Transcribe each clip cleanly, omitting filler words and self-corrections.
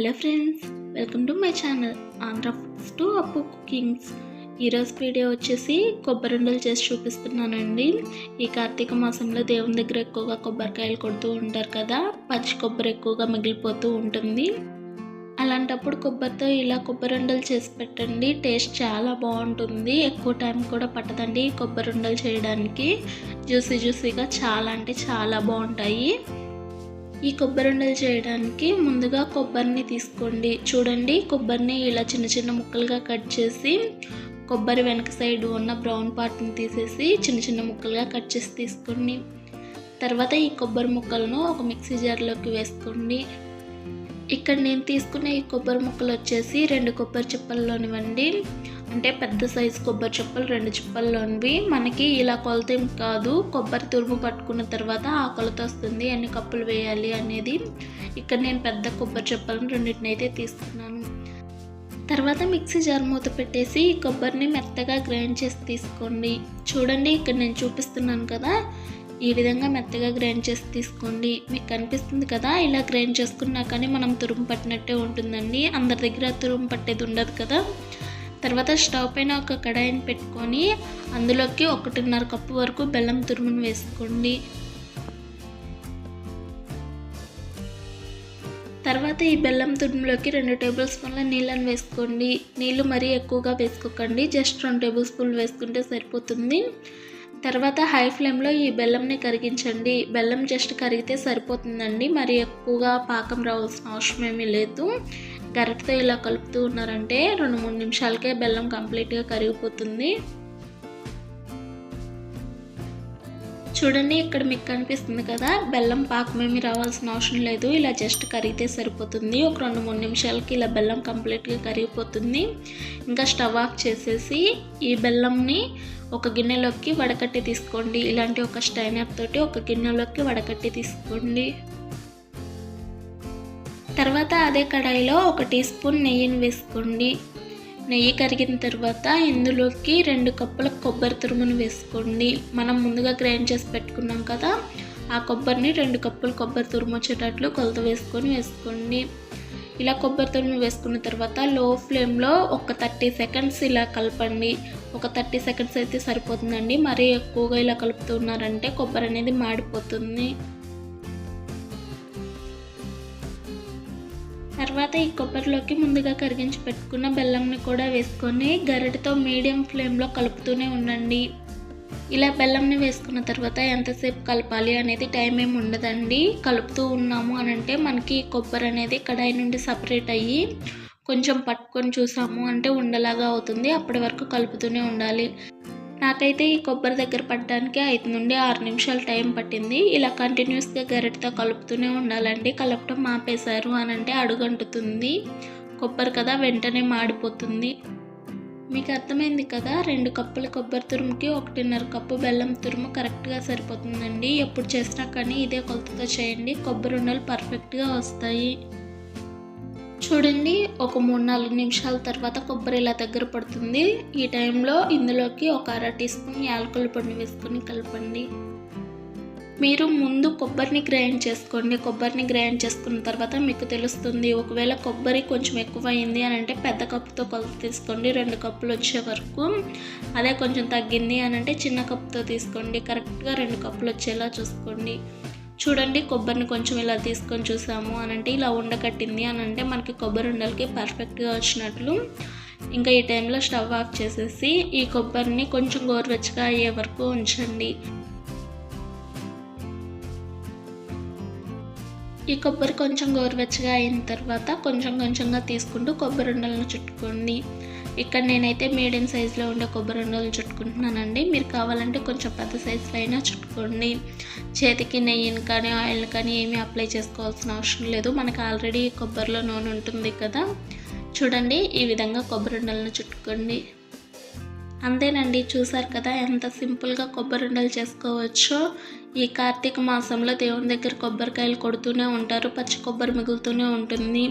Hello friends, welcome to my channel Andhra foods to అప్పు cookings. ఈరోజు video వచ్చేసి కొబ్బరిండలు చేసి చూపిస్తున్నానండి. ఈ కార్తీక మాసంలో దేవుని దగ్గర ఎక్కువగా కొబ్బరికాయలు కొడుతూ ఉంటారు కదా, పచ్చి కొబ్బరి ఎక్కువగా మిగిలిపోతూ ఉంటుంది. అలాంటప్పుడు కొబ్బరితో ఇలా కొబ్బరిండలు చేసి పెట్టండి. టేస్ట్ చాలా బాగుంటుంది. ఎక్కువ టైం కూడా పట్టదండి కొబ్బరిండలు చేయడానికి. జ్యూసీగా చాలా అంటే చాలా బాగుంటాయి. ఈ కొబ్బరిండలు చేయడానికి ముందుగా కొబ్బరిని తీసుకోండి. చూడండి, కొబ్బరిని ఇలా చిన్న చిన్న ముక్కలుగా కట్ చేసి కొబ్బరి వెనక సైడ్ ఉన్న బ్రౌన్ పార్ట్ని తీసేసి చిన్న చిన్న ముక్కలుగా కట్ చేసి తీసుకోండి. తర్వాత ఈ కొబ్బరి ముక్కలను ఒక మిక్సీ జార్లోకి వేసుకోండి. ఇక్కడ నేను తీసుకునే ఈ కొబ్బరి ముక్కలు వచ్చేసి 2 కొబ్బరి చిప్పల్లోనివ్వండి. అంటే పెద్ద సైజు కొబ్బరి చిప్పలు 2 చిప్పల్లోనివి. మనకి ఇలా కొలత ఏం కాదు, కొబ్బరి తురుము పట్టుకున్న తర్వాత ఆ కొలత వస్తుంది ఎన్ని కప్పులు వేయాలి అనేది. ఇక్కడ నేను పెద్ద కొబ్బరి చిప్పలను 2 అయితే తీసుకున్నాను. తర్వాత మిక్సీ జార్ మూత పెట్టేసి ఈ కొబ్బరిని మెత్తగా గ్రైండ్ చేసి తీసుకోండి. చూడండి, ఇక్కడ నేను చూపిస్తున్నాను కదా, ఈ విధంగా మెత్తగా గ్రైండ్ చేసి తీసుకోండి. మీకు కనిపిస్తుంది కదా, ఇలా గ్రైండ్ చేసుకున్నా కానీ మనం తురుము పట్టినట్టే ఉంటుందండి. అందరి దగ్గర తురుము పట్టేది ఉండదు కదా. తర్వాత స్టవ్ పైన ఒక కడాయిని పెట్టుకొని అందులోకి 1.5 కప్పు వరకు బెల్లం తురుమును వేసుకోండి. తర్వాత ఈ బెల్లం తురుములోకి 2 టేబుల్ స్పూన్ల నీళ్ళని వేసుకోండి. నీళ్ళు మరీ ఎక్కువగా వేసుకోకండి, జస్ట్ 2 టేబుల్ స్పూన్లు వేసుకుంటే సరిపోతుంది. తర్వాత హై ఫ్లేమ్లో ఈ బెల్లంని కరిగించండి. బెల్లం జస్ట్ కరిగితే సరిపోతుందండి, మరి ఎక్కువగా పాకం రావాల్సిన అవసరం ఏమీ లేదు. గరిటతో ఇలా కలుపుతూ ఉన్నారంటే 2-3 నిమిషాలకే బెల్లం కంప్లీట్గా కరిగిపోతుంది. చూడండి, ఇక్కడ మీకు కనిపిస్తుంది కదా, బెల్లం పాకం ఏమీ రావాల్సిన అవసరం లేదు, ఇలా జస్ట్ కరిగితే సరిపోతుంది. ఒక 2-3 నిమిషాలకి ఇలా బెల్లం కంప్లీట్గా కరిగిపోతుంది. ఇంకా స్టవ్ ఆఫ్ చేసేసి ఈ బెల్లంని ఒక గిన్నెలోకి వడకట్టి తీసుకోండి. ఇలాంటి ఒక స్టైనర్ తోటి ఒక గిన్నెలోకి వడకట్టి తీసుకోండి. తర్వాత అదే కడాయిలో 1 టీ స్పూన్ నెయ్యిని వేసుకోండి. నెయ్యి కరిగిన తర్వాత ఇందులోకి 2 కప్పుల కొబ్బరి తురుమును వేసుకోండి. మనం ముందుగా గ్రైండ్ చేసి పెట్టుకున్నాం కదా, ఆ కొబ్బరిని 2 కప్పులు కొబ్బరి తురుము వచ్చేటట్లు కొలత వేసుకోండి. ఇలా కొబ్బరి తురుము వేసుకున్న తర్వాత లో ఫ్లేమ్లో ఒక 30 సెకండ్స్ ఇలా కలపండి. ఒక 30 సెకండ్స్ అయితే సరిపోతుందండి, మరీ ఎక్కువగా ఇలా కలుపుతున్నారంటే కొబ్బరి అనేది మాడిపోతుంది. తర్వాత ఈ కొబ్బరిలోకి ముందుగా కరిగించి పెట్టుకున్న బెల్లంని కూడా వేసుకొని గరిటెతో మీడియం ఫ్లేమ్లో కలుపుతూనే ఉండండి. ఇలా బెల్లంని వేసుకున్న తర్వాత ఎంతసేపు కలపాలి అనేది టైం ఏమి ఉండదండి. కలుపుతూ ఉన్నాము అని అంటే మనకి కొబ్బరి అనేది కడాయి నుండి సపరేట్ అయ్యి కొంచెం పట్టుకొని చూసాము అంటే ఉండలాగా అవుతుంది. అప్పటి వరకు కలుపుతూనే ఉండాలి. నాకైతే ఈ కొబ్బరి దగ్గర పడడానికి 5 నుండి 6 నిమిషాలు టైం పట్టింది. ఇలా కంటిన్యూస్గా గరిటెతో కలుపుతూనే ఉండాలండి. కలపటం ఆపేశారు అని అంటే అడుగంటుతుంది. కొబ్బరి కదా, వెంటనే మాడిపోతుంది. మీకు అర్థమైంది కదా, 2 కప్పుల కొబ్బరి తురుముకి 1.5 కప్పు బెల్లం తురుము కరెక్ట్గా సరిపోతుందండి. ఎప్పుడు చేసినా కానీ ఇదే కొలతతో చేయండి, కొబ్బరి ఉండలు పర్ఫెక్ట్గా వస్తాయి. చూడండి, ఒక 3-4 నిమిషాల తర్వాత కొబ్బరి ఇలా దగ్గర పడుతుంది. ఈ టైంలో ఇందులోకి ఒక 1/2 టీ స్పూన్ యాలకుల పొడిని వేసుకొని కలపండి. మీరు ముందు కొబ్బరిని గ్రైండ్ చేసుకోండి. కొబ్బరిని గ్రైండ్ చేసుకున్న తర్వాత మీకు తెలుస్తుంది. ఒకవేళ కొబ్బరి కొంచెం ఎక్కువ అయింది అని అంటే పెద్ద కప్పుతో కొలత తీసుకోండి, 2 కప్పులు వచ్చే వరకు. అదే కొంచెం తగ్గింది అని అంటే చిన్న కప్పుతో తీసుకోండి. కరెక్ట్గా 2 కప్పులు వచ్చేలా చూసుకోండి. చూడండి, కొబ్బరిని కొంచెం ఇలా తీసుకొని చూసాము అని అంటే ఇలా ఉండకట్టింది అని అంటే మనకి కొబ్బరి ఉండలకి పర్ఫెక్ట్గా వచ్చినట్లు. ఇంకా ఈ టైంలో స్టవ్ ఆఫ్ చేసేసి ఈ కొబ్బరిని కొంచెం గోరువెచ్చగా అయ్యే వరకు ఉంచండి. ఈ కొబ్బరి కొంచెం గోరువెచ్చగా అయిన తర్వాత కొంచెంగా తీసుకుంటూ కొబ్బరి ఉండలను చుట్టుకోండి. ఇక్కడ నేనైతే మీడియం సైజులో ఉండే కొబ్బరి ఉండలను చుట్టుకుంటున్నానండి. మీరు కావాలంటే కొంచెం పెద్ద సైజులో అయినా చుట్టుకోండి. చేతికి నెయ్యిని కానీ ఆయిల్ని కానీ ఏమీ అప్లై చేసుకోవాల్సిన అవసరం లేదు, మనకు ఆల్రెడీ కొబ్బరిలో నూనె ఉంటుంది కదా. చూడండి, ఈ విధంగా కొబ్బరి ఉండలను చుట్టుకోండి. అంతేనండి, చూసారు కదా ఎంత సింపుల్గా కొబ్బరి ఉండలు చేసుకోవచ్చో. ఈ కార్తీక మాసంలో దేవుని దగ్గర కొబ్బరికాయలు కొడుతూనే ఉంటారు, పచ్చి కొబ్బరి మిగులుతూనే ఉంటుంది.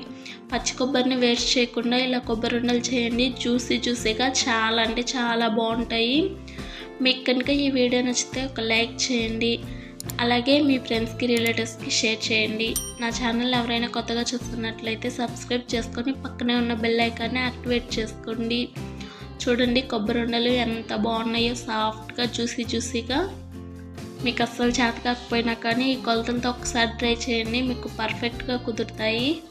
పచ్చి కొబ్బరిని వేస్ట్ చేయకుండా ఇలా కొబ్బరి ఉండలు చేయండి. జ్యూసీగా చాలా అంటే చాలా బాగుంటాయి. మీకు కనుక ఈ వీడియో నచ్చితే ఒక లైక్ చేయండి. అలాగే మీ ఫ్రెండ్స్కి రిలేటివ్స్కి షేర్ చేయండి. నా ఛానల్ ఎవరైనా కొత్తగా చూస్తున్నట్లయితే సబ్స్క్రైబ్ చేసుకొని పక్కనే ఉన్న బెల్ ఐకాన్ని యాక్టివేట్ చేసుకోండి. చూడండి కొబ్బరి ఉండలు ఎంత బాగున్నాయో, సాఫ్ట్గా జ్యూసీగా. మీకు అస్సలు చేత కాకపోయినా కానీ ఈ కొలతలతో ఒకసారి ట్రై చేయండి, మీకు పర్ఫెక్ట్గా కుదురుతాయి.